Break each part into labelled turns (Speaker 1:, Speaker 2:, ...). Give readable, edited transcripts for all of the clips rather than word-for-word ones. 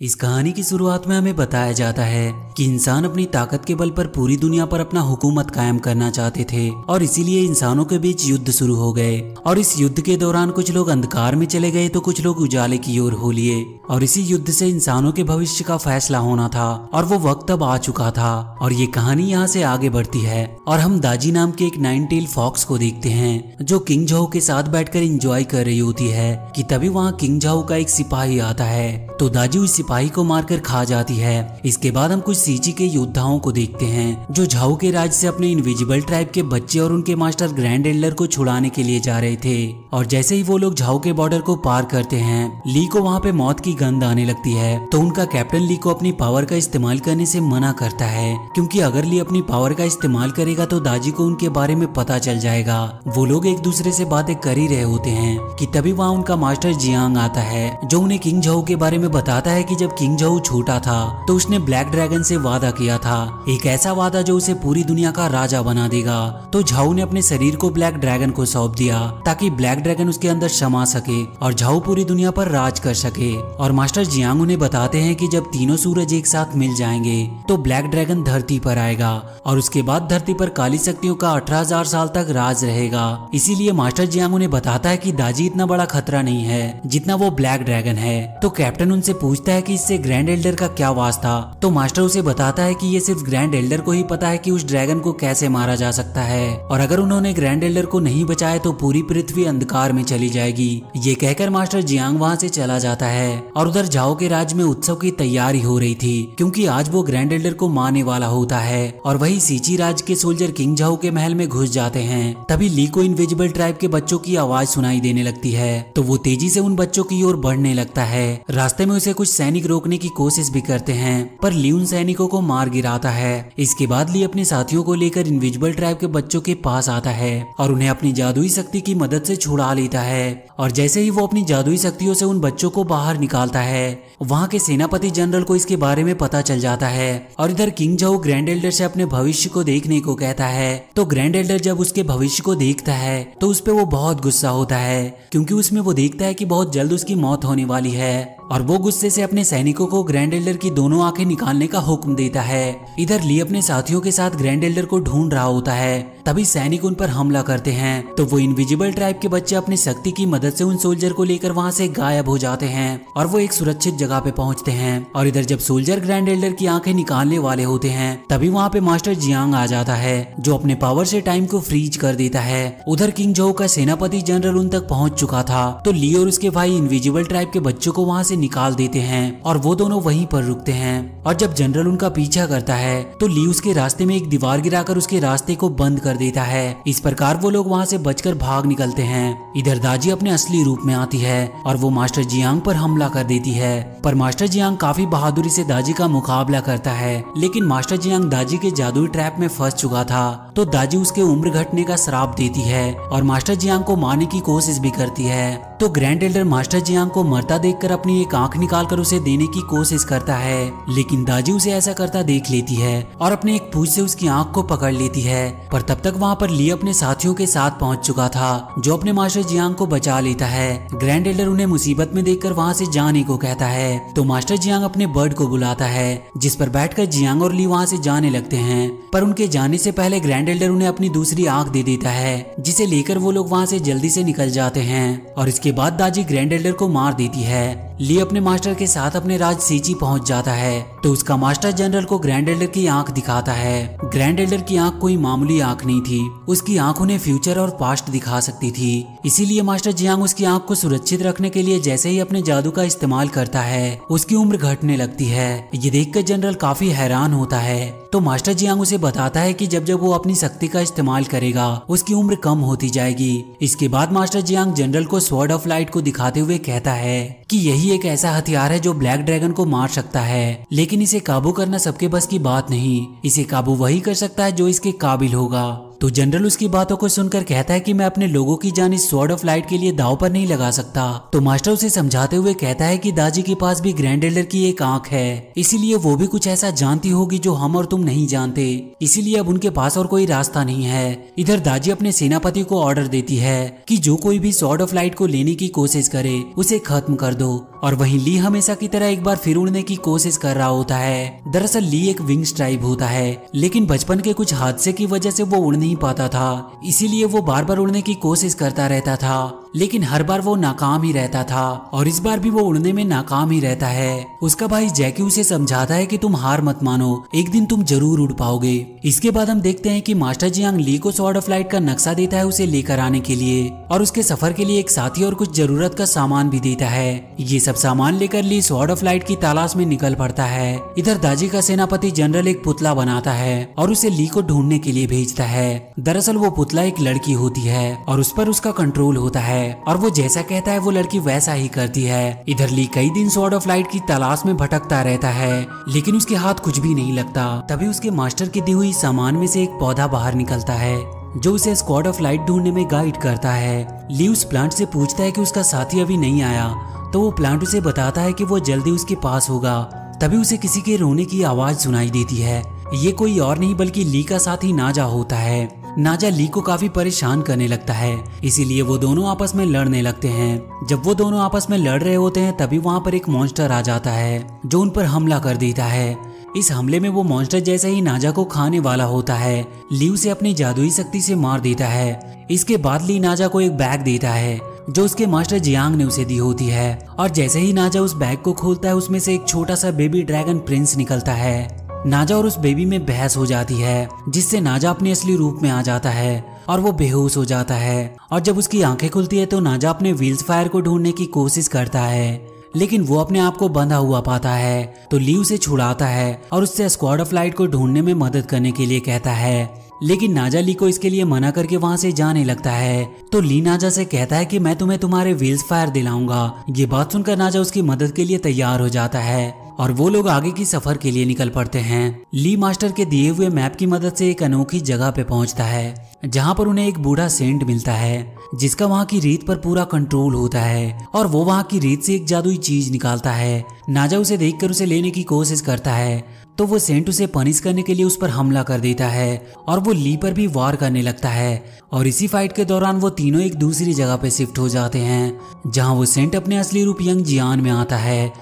Speaker 1: इस कहानी की शुरुआत में हमें बताया जाता है कि इंसान अपनी ताकत के बल पर पूरी दुनिया पर अपना हुकूमत कायम करना चाहते थे और इसीलिए इंसानों के बीच युद्ध शुरू हो गए। और इस युद्ध के दौरान कुछ लोग अंधकार में चले गए तो कुछ लोग उजाले की ओर हो लिए। और इसी युद्ध से इंसानों के भविष्य का फैसला होना था और वो वक्त अब आ चुका था। और ये कहानी यहाँ से आगे बढ़ती है और हम दाजी नाम के एक नाइन टेल फॉक्स को देखते हैं जो किंग झाओ के साथ बैठकर एंजॉय कर रही होती है कि तभी वहाँ किंग झाओ का एक सिपाही आता है तो दाजी उस सिपाही को मारकर खा जाती है। इसके बाद हम कुछ सीजी के योद्धाओं को देखते हैं जो झाओ के राज से अपने इनविजिबल ट्राइब के बच्चे और उनके मास्टर ग्रैंड एल्डर को छुड़ाने के लिए जा रहे थे। और जैसे ही वो लोग झाओ के बॉर्डर को पार करते हैं ली को वहाँ पे मौत की गंध आने लगती है तो उनका कैप्टन ली को अपनी पावर का इस्तेमाल करने से मना करता है क्योंकि अगर ली अपनी पावर का इस्तेमाल करेगा तो दाजी को उनके बारे में पता चल जाएगा। वो लोग एक दूसरे से बातें कर ही रहे होते हैं कि तभी वहाँ उनका मास्टर जियांग आता है जो उन्हें किंग झाओ के बारे में बताता है कि जब किंग झाओ छोटा था तो उसने ब्लैक ड्रैगन से वादा किया था, एक ऐसा वादा जो उसे पूरी दुनिया का राजा बना देगा। तो झाओ ने अपने शरीर को ब्लैक ड्रैगन को सौंप दिया ताकि ब्लैक ड्रैगन उसके अंदर समा सके और झाओ पूरी दुनिया पर राज कर सके। और मास्टर जियांग उन्हें बताते हैं कि जब तीनों सूरज एक साथ मिल जाएंगे तो ब्लैक ड्रैगन धरती पर आएगा और उसके बाद धरती पर काली शक्तियों का 18,000 साल तक राज रहेगा। इसीलिए मास्टर जियांग उन्हें बताता है कि दाजी इतना बड़ा खतरा नहीं है जितना वो ब्लैक ड्रैगन है। तो कैप्टन उनसे पूछता है कि इससे ग्रैंड एल्डर का क्या वास्ता। तो मास्टर उसे बताता है कि ये सिर्फ ग्रैंड एल्डर को ही पता है कि उस ड्रैगन को कैसे मारा जा सकता है और अगर उन्होंने ग्रैंड एल्डर को नहीं बचाया तो पूरी पृथ्वी अंधकार में चली जाएगी। ये कहकर मास्टर जियांग वहाँ से चला जाता है और उधर झाओ के राज में उत्सव की तैयारी हो रही थी क्योंकि आज वो ग्रैंड एल्डर को मारने वाला होता है। और वही सीची राज के सोल्जर किंग झाओ के महल में घुस जाते हैं। तभी ली को इनविजिबल ट्राइब के बच्चों की आवाज सुनाई देने लगती है तो वो तेजी से उन बच्चों की ओर बढ़ने लगता है। रास्ते में उसे कुछ सैनिक रोकने की कोशिश भी करते हैं पर ली उन सैनिकों को मार गिराता है। इसके बाद ली अपने साथियों को लेकर इनविजिबल ट्राइब के बच्चों के पास आता है और उन्हें अपनी जादुई शक्ति की मदद से छुड़ा लेता है। और जैसे ही वो अपनी जादुई शक्तियों से उन बच्चों को बाहर निकालता है वहाँ के सेनापति जनरल को इसके बारे में पता चल जाता है। और इधर किंग झाओ ग्रैंड एल्डर से अपने भविष्य को देखने को कहता है तो ग्रैंड एल्डर जब उसके भविष्य को देखता है तो उस पे वो बहुत गुस्सा होता है क्योंकि उसमें वो देखता है कि बहुत जल्द उसकी मौत होने वाली है। और वो गुस्से से अपने सैनिकों को ग्रैंड एल्डर की दोनों आंखें निकालने का हुक्म देता है। इधर ली अपने साथियों के साथ ग्रैंड एल्डर को ढूंढ रहा होता है तभी सैनिक उन पर हमला करते हैं तो वो इनविजिबल ट्राइब के बच्चे अपनी शक्ति की मदद से उन सोल्जर को लेकर वहाँ से गायब हो जाते हैं और वो एक सुरक्षित जगह पे पहुँचते हैं। और इधर जब सोल्जर ग्रैंड एल्डर की आंखें निकालने वाले होते हैं तभी वहाँ पे मास्टर जियांग आ जाता है जो अपने पावर से टाइम को फ्रीज कर देता है। उधर किंग झाओ का सेनापति जनरल उन तक पहुँच चुका था तो ली और उसके भाई इनविजिबल ट्राइब के बच्चों को वहाँ से निकाल देते हैं और वो दोनों वहीं पर रुकते हैं। और जब जनरल उनका पीछा करता है तो ली उसके रास्ते में एक दीवार गिराकर उसके रास्ते को बंद कर देता है। इस प्रकार वो लोग वहाँ से बचकर भाग निकलते हैं। इधर दाजी अपने असली रूप में आती है और वो मास्टर जियांग पर हमला कर देती है पर मास्टर जियांग काफी बहादुरी से दाजी का मुकाबला करता है लेकिन मास्टर जियांग दाजी के जादुई ट्रैप में फंस चुका था तो दाजी उसके उम्र घटने का श्राप देती है और मास्टर जियांग को मारने की कोशिश भी करती है। तो ग्रैंड एल्डर मास्टर जियांग को मरता देखकर अपनी एक आंख निकालकर उसे देने की कोशिश करता है लेकिन दाजी उसे ऐसा करता देख लेती है और अपने एक पूंछ से उसकी आंख को पकड़ लेती है। पर तब तक वहाँ पर ली अपने साथियों के साथ पहुँच चुका था जो अपने मास्टर जियांग को बचा लेता है। ग्रैंड एल्डर उन्हें मुसीबत में देखकर वहाँ से जाने को कहता है तो मास्टर जियांग अपने बर्ड को बुलाता है जिस पर बैठकर जियांग और ली वहाँ से जाने लगते हैं। पर उनके जाने से पहले ग्रैंड एल्डर उन्हें अपनी दूसरी आंख दे देता है जिसे लेकर वो लोग वहाँ से जल्दी से निकल जाते हैं। और इसके बाद दाजी ग्रैंड एल्डर को मार देती है। ली अपने मास्टर के साथ अपने राज सीची पहुंच जाता है तो उसका मास्टर जनरल को ग्रैंड एल्डर की आंख दिखाता है। ग्रैंड एल्डर की आंख कोई मामूली आंख नहीं थी, उसकी आंख उन्हें फ्यूचर और पास्ट दिखा सकती थी। इसीलिए मास्टर जियांग उसकी आंख को सुरक्षित रखने के लिए जैसे ही अपने जादू का इस्तेमाल करता है उसकी उम्र घटने लगती है। ये देखकर जनरल काफी हैरान होता है तो मास्टर जियांग उसे बताता है कि जब जब वो अपनी शक्ति का इस्तेमाल करेगा उसकी उम्र कम होती जाएगी। इसके बाद मास्टर जियांग जनरल को स्वॉर्ड ऑफ लाइट को दिखाते हुए कहता है कि यही एक ऐसा हथियार है जो ब्लैक ड्रैगन को मार सकता है लेकिन इसे काबू करना सबके बस की बात नहीं, इसे काबू वही कर सकता है जो इसके काबिल होगा। तो जनरल उसकी बातों को सुनकर कहता है कि मैं अपने लोगों की जान इस स्वॉर्ड ऑफ लाइट के लिए दांव पर नहीं लगा सकता। तो मास्टर उसे समझाते हुए कहता है कि दाजी के पास भी ग्रैंड एल्डर की एक आंख है, इसीलिए वो भी कुछ ऐसा जानती होगी जो हम और तुम नहीं जानते, इसीलिए अब उनके पास और कोई रास्ता नहीं है। इधर दाजी अपने सेनापति को ऑर्डर देती है कि जो कोई भी स्वॉर्ड ऑफ लाइट को लेने की कोशिश करे उसे खत्म कर दो। और वहीं ली हमेशा की तरह एक बार फिर उड़ने की कोशिश कर रहा होता है। दरअसल ली एक विंग्स टाइप होता है, लेकिन बचपन के कुछ हादसे की वजह से वो उड़ नहीं पाता था, इसीलिए वो बार बार उड़ने की कोशिश करता रहता था, लेकिन हर बार वो नाकाम ही रहता था और इस बार भी वो उड़ने में नाकाम ही रहता है। उसका भाई जैकी उसे समझाता है कि तुम हार मत मानो, एक दिन तुम जरूर उड़ पाओगे। इसके बाद हम देखते हैं कि मास्टर जियांग ली को स्वॉर्ड ऑफ लाइट का नक्शा देता है उसे लेकर आने के लिए, और उसके सफर के लिए एक साथी और कुछ जरूरत का सामान भी देता है। ये सब सामान लेकर ली स्वॉर्ड ऑफ लाइट की तलाश में निकल पड़ता है। इधर दाजी का सेनापति जनरल एक पुतला बनाता है और उसे ली को ढूंढने के लिए भेजता है। दरअसल वो पुतला एक लड़की होती है और उस पर उसका कंट्रोल होता है और वो जैसा कहता है वो लड़की वैसा ही करती है। इधर ली कई दिन स्वॉर्ड ऑफ लाइट की तलाश में भटकता रहता है, लेकिन उसके हाथ कुछ भी नहीं लगता। तभी उसके मास्टर की दी हुई सामान में से एक पौधा बाहर निकलता है जो उसे स्क्वाड ऑफ लाइट ढूंढने में गाइड करता है। ली उस प्लांट से पूछता है कि उसका साथी अभी नहीं आया, तो वो प्लांट उसे बताता है कि वो जल्दी उसके पास होगा। तभी उसे किसी के रोने की आवाज सुनाई देती है। ये कोई और नहीं बल्कि ली का साथी नाजा होता है। नाजा ली को काफी परेशान करने लगता है, इसीलिए वो दोनों आपस में लड़ने लगते हैं। जब वो दोनों आपस में लड़ रहे होते हैं तभी वहाँ पर एक मॉन्स्टर आ जाता है जो उन पर हमला कर देता है। इस हमले में वो मॉन्स्टर जैसे ही नाजा को खाने वाला होता है, ली उसे अपनी जादुई शक्ति से मार देता है। इसके बाद ली नाजा को एक बैग देता है जो उसके मास्टर जियांग ने उसे दी होती है, और जैसे ही नाजा उस बैग को खोलता है उसमें से एक छोटा सा बेबी ड्रैगन प्रिंस निकलता है। नाजा और उस बेबी में बहस हो जाती है, जिससे नाजा अपने असली रूप में आ जाता है और वो बेहोश हो जाता है। और जब उसकी आंखें खुलती है तो नाजा अपने व्हील्स फायर को ढूंढने की कोशिश करता है, लेकिन वो अपने आप को बंधा हुआ पाता है। तो ली उसे छुड़ाता है और उससे स्क्वाड ऑफ लाइट को ढूंढने में मदद करने के लिए कहता है, लेकिन नाजा ली को इसके लिए मना करके वहाँ से जाने लगता है। तो ली नाजा से कहता है कि मैं तुम्हें तुम्हारे व्हील्स फायर दिलाऊंगा। ये बात सुनकर नाजा उसकी मदद के लिए तैयार हो जाता है और वो लोग आगे की सफर के लिए निकल पड़ते हैं। ली मास्टर के दिए हुए मैप की मदद से एक अनोखी जगह पे पहुंचता है जहां पर उन्हें एक बूढ़ा सेंट मिलता है जिसका वहां की रीत पर पूरा कंट्रोल होता है, और वो वहां की रीत से एक जादुई चीज निकालता है। नाजा उसे देखकर उसे लेने की कोशिश करता है तो वो सेंट उसे पनिश करने के लिए उस पर हमला कर देता है और वो ली पर भी वार करने लगता है। और इसी फाइट के दौरान वो तीनों एक दूसरी जगह पे शिफ्ट हो जाते हैं जहां वो सेंट अपने असली रूप यंग जियान में आता है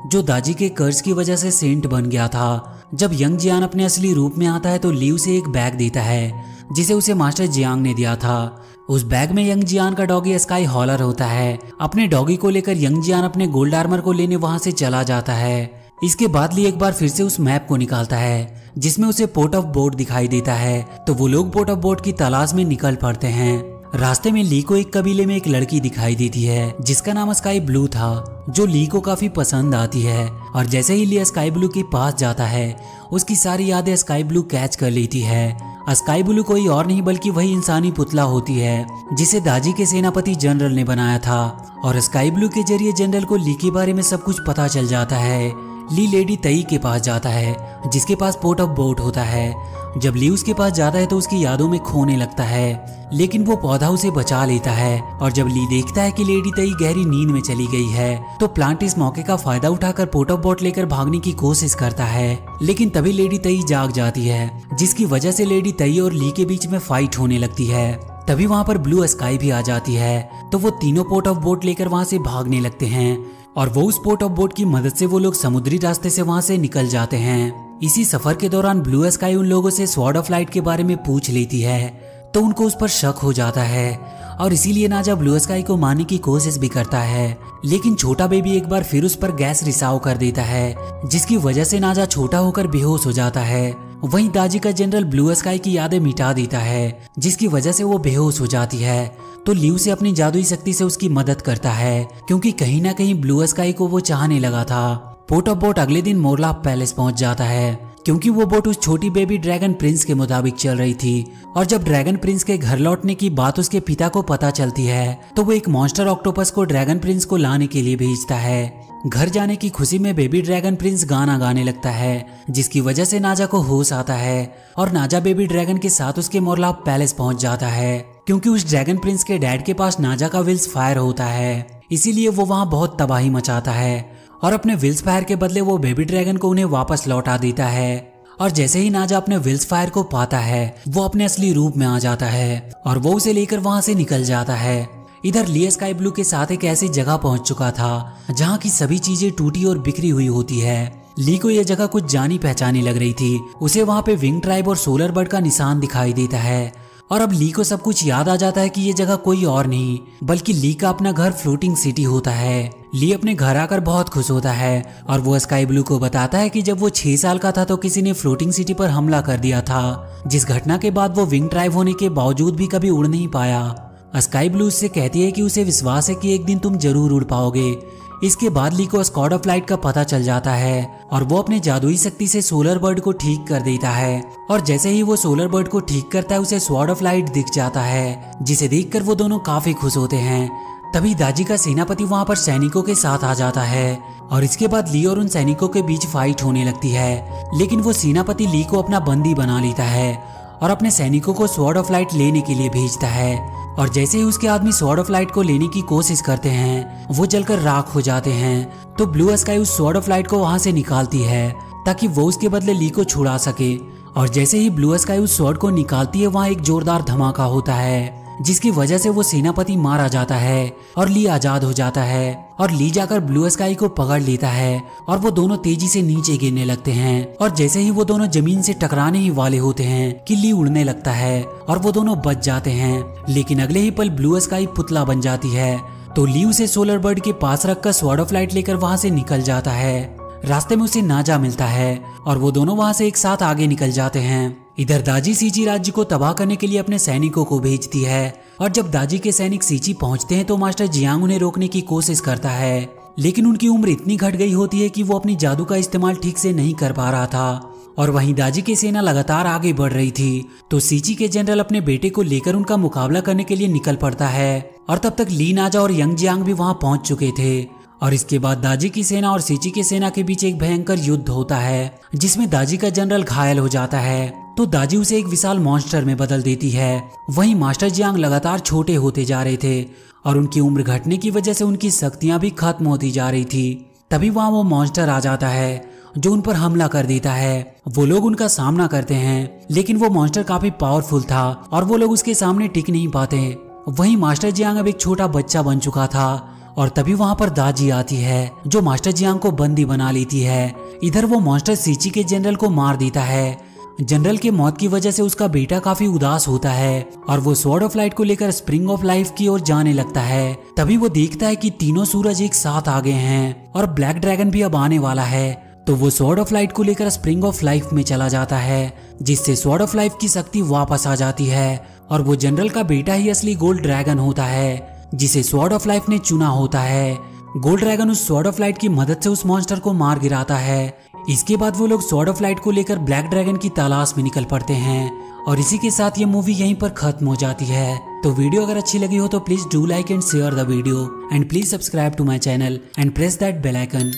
Speaker 1: जो दाजी के कर्ज की वजह से सेंट बन गया था। जब यंग जियान अपने असली रूप में आता है तो ली उसे एक बैग देता है जिसे उसे मास्टर जियांग ने दिया था। उस बैग में यंग जियान का डॉगी स्काई हॉलर होता है। अपने डॉगी को लेकर यंग जियान अपने गोल्ड आर्मर को लेने वहां से चला जाता है। इसके बाद ली एक बार फिर से उस मैप को निकालता है जिसमें उसे पोर्ट ऑफ बोट दिखाई देता है, तो वो लोग पोर्ट ऑफ बोट की तलाश में निकल पड़ते हैं। रास्ते में ली को एक कबीले में एक लड़की दिखाई देती है जिसका नाम स्काई ब्लू था, जो ली को काफी पसंद आती है। और जैसे ही ली स्काई ब्लू के पास जाता है उसकी सारी यादें स्काई ब्लू कैच कर लेती है। स्काई ब्लू कोई और नहीं बल्कि वही इंसानी पुतला होती है जिसे दाजी के सेनापति जनरल ने बनाया था, और स्काई ब्लू के जरिए जनरल को ली के बारे में सब कुछ पता चल जाता है। ली लेडी तई के पास जाता है जिसके पास पोर्ट ऑफ बोट होता है। जब ली उसके पास जाता है तो उसकी यादों में खोने लगता है, लेकिन वो पौधा उसे बचा लेता है। और जब ली देखता है कि लेडी तई गहरी नींद में चली गई है तो प्लांट इस मौके का फायदा उठाकर पोर्ट ऑफ बोट लेकर भागने की कोशिश करता है, लेकिन तभी लेडी तई जाग जाती है जिसकी वजह से लेडी तई और ली के बीच में फाइट होने लगती है। तभी वहाँ पर ब्लू स्काई भी आ जाती है, तो वो तीनों पोर्ट ऑफ बोट लेकर वहाँ से भागने लगते हैं और वो उस पोर्ट ऑफ बोट की मदद से वो लोग समुद्री रास्ते से वहाँ से निकल जाते हैं। इसी सफर के दौरान ब्लू स्काई उन लोगों से स्वॉर्ड ऑफ लाइट के बारे में पूछ लेती है, तो उनको उस पर शक हो जाता है और इसीलिए नाजा ब्लू स्काई को मारने की कोशिश भी करता है, लेकिन छोटा बेबी एक बार फिर उस पर गैस रिसाव कर देता है जिसकी वजह से नाजा छोटा होकर बेहोश हो जाता है। वहीं दाजी का जनरल ब्लू स्काई की यादें मिटा देता है जिसकी वजह से वो बेहोश हो जाती है। तो ली उसे अपनी जादुई शक्ति से उसकी मदद करता है क्योंकि कहीं ना कहीं ब्लू स्काई को वो चाहने लगा था। पोर्ट ऑफ बोट अगले दिन मोरलाप पैलेस पहुंच जाता है क्योंकि वो बोट उस छोटी बेबी ड्रैगन प्रिंस के मुताबिक चल रही थी। और जब ड्रैगन प्रिंस के घर लौटने की बात उसके पिता को पता चलती है तो वो एक मॉन्स्टर ऑक्टोपस को ड्रैगन प्रिंस को लाने के लिए भेजता है। घर जाने की खुशी में बेबी ड्रैगन प्रिंस गाना गाने लगता है जिसकी वजह से नाजा को होश आता है और नाजा बेबी ड्रैगन के साथ उसके मोरलाप पैलेस पहुंच जाता है क्योंकि उस ड्रैगन प्रिंस के डैड के पास नाजा का व्हील्स फायर होता है, इसीलिए वो वहाँ बहुत तबाही मचाता है और अपने व्हील्स फायर के बदले वो बेबी ड्रैगन को उन्हें वापस लौटा देता है। और जैसे ही नाजा अपने व्हील्स फायर को पाता है वो अपने असली रूप में आ जाता है और वो उसे लेकर वहां से निकल जाता है। इधर ली स्काई ब्लू के साथ एक ऐसी जगह पहुंच चुका था जहां की सभी चीजें टूटी और बिखरी हुई होती है। ली को यह जगह कुछ जानी पहचानी लग रही थी। उसे वहां पे विंग ट्राइब और सोलर बर्ड का निशान दिखाई देता है और अब ली को सब कुछ याद आ जाता है कि ये जगह कोई और नहीं बल्कि ली का अपना घर फ्लोटिंग सिटी होता है। ली अपने घर आकर बहुत खुश होता है और वो स्काई ब्लू को बताता है कि जब वो 6 साल का था तो किसी ने फ्लोटिंग सिटी पर हमला कर दिया था, जिस घटना के बाद वो विंग ट्राइब होने के बावजूद भी कभी उड़ नहीं पाया। स्काई ब्लू उससे कहती है कि उसे विश्वास है कि एक दिन तुम जरूर उड़ पाओगे। इसके बाद ली को स्क्वाड ऑफ लाइट का पता चल जाता है और वो अपने जादुई शक्ति से सोलर बर्ड को ठीक कर देता है और जैसे ही वो सोलर बर्ड को ठीक करता है उसे स्वॉर्ड ऑफ लाइट दिख जाता है, जिसे देखकर वो दोनों काफी खुश होते हैं। तभी दाजी का सेनापति वहां पर सैनिकों के साथ आ जाता है और इसके बाद ली और उन सैनिकों के बीच फाइट होने लगती है, लेकिन वो सेनापति ली को अपना बंदी बना लेता है और अपने सैनिकों को स्वॉर्ड ऑफ लाइट लेने के लिए भेजता है। और जैसे ही उसके आदमी स्वॉर्ड ऑफ लाइट को लेने की कोशिश करते हैं वो जलकर राख हो जाते हैं। तो ब्लू स्काई उस स्वॉर्ड ऑफ लाइट को वहां से निकालती है ताकि वो उसके बदले ली को छुड़ा सके। और जैसे ही ब्लू स्काई उस स्वॉर्ड को निकालती है वहां एक जोरदार धमाका होता है, जिसकी वजह से वो सेनापति मारा जाता है और ली आजाद हो जाता है और ली जाकर ब्लू स्काई को पकड़ लेता है और वो दोनों तेजी से नीचे गिरने लगते हैं। और जैसे ही वो दोनों जमीन से टकराने ही वाले होते हैं कि ली उड़ने लगता है और वो दोनों बच जाते हैं, लेकिन अगले ही पल ब्लू स्काई पुतला बन जाती है। तो ली उसे सोलर बर्ड के पास रखकर स्वॉर्ड ऑफ लाइट लेकर वहां से निकल जाता है। रास्ते में उसे नाजा मिलता है और वो दोनों वहां से एक साथ आगे निकल जाते हैं। इधर दाजी सीची राज्य को तबाह करने के लिए अपने सैनिकों को भेजती है और जब दाजी के सैनिक सीची पहुंचते हैं तो मास्टर जियांग उन्हें रोकने की कोशिश करता है, लेकिन उनकी उम्र इतनी घट गई होती है कि वो अपनी जादू का इस्तेमाल ठीक से नहीं कर पा रहा था। और वहीं दाजी की सेना लगातार आगे बढ़ रही थी तो सीची के जनरल अपने बेटे को लेकर उनका मुकाबला करने के लिए निकल पड़ता है और तब तक ली नाजा और यंग जियांग भी वहां पहुंच चुके थे। और इसके बाद दाजी की सेना और सीची की सेना के बीच एक भयंकर युद्ध होता है जिसमें दाजी का जनरल घायल हो जाता है तो दाजी उसे एक विशाल मॉन्स्टर में बदल देती है। वहीं मास्टर जियांग लगातार छोटे होते जा रहे थे और उनकी उम्र घटने की वजह से उनकी शक्तियां भी खत्म होती जा रही थी। तभी वहां वो मॉन्स्टर आ जाता है जो उन पर हमला कर देता है। वो लोग उनका सामना करते हैं लेकिन वो मॉन्स्टर काफी पावरफुल था और वो लोग उसके सामने टिक नहीं पाते। वहीं मास्टर जियांग अब एक छोटा बच्चा बन चुका था और तभी वहां पर दाजी आती है जो मास्टर जियांग को बंदी बना लेती है। इधर वो मॉन्स्टर सीची के जनरल को मार देता है। जनरल के मौत की वजह से उसका बेटा काफी उदास होता है और वो स्वॉर्ड ऑफ लाइट को लेकर स्प्रिंग ऑफ लाइफ की ओर जाने लगता है। तभी वो देखता है कि तीनों सूरज एक साथ आ गए हैं और ब्लैक ड्रैगन भी अब आने वाला है। तो वो स्वॉर्ड ऑफ लाइट को लेकर स्प्रिंग ऑफ लाइफ में चला जाता है, जिससे स्वॉर्ड ऑफ लाइफ की शक्ति वापस आ जाती है और वो जनरल का बेटा ही असली गोल्ड ड्रैगन होता है जिसे स्वॉर्ड ऑफ लाइफ ने चुना होता है। गोल्ड ड्रैगन उस स्वॉर्ड ऑफ लाइट की मदद से उस मॉन्स्टर को मार गिराता है। इसके बाद वो लोग स्वॉर्ड ऑफ लाइट को लेकर ब्लैक ड्रैगन की तलाश में निकल पड़ते हैं और इसी के साथ ये मूवी यहीं पर खत्म हो जाती है। तो वीडियो अगर अच्छी लगी हो तो please do like and share the video and please subscribe to my channel and press that bell icon.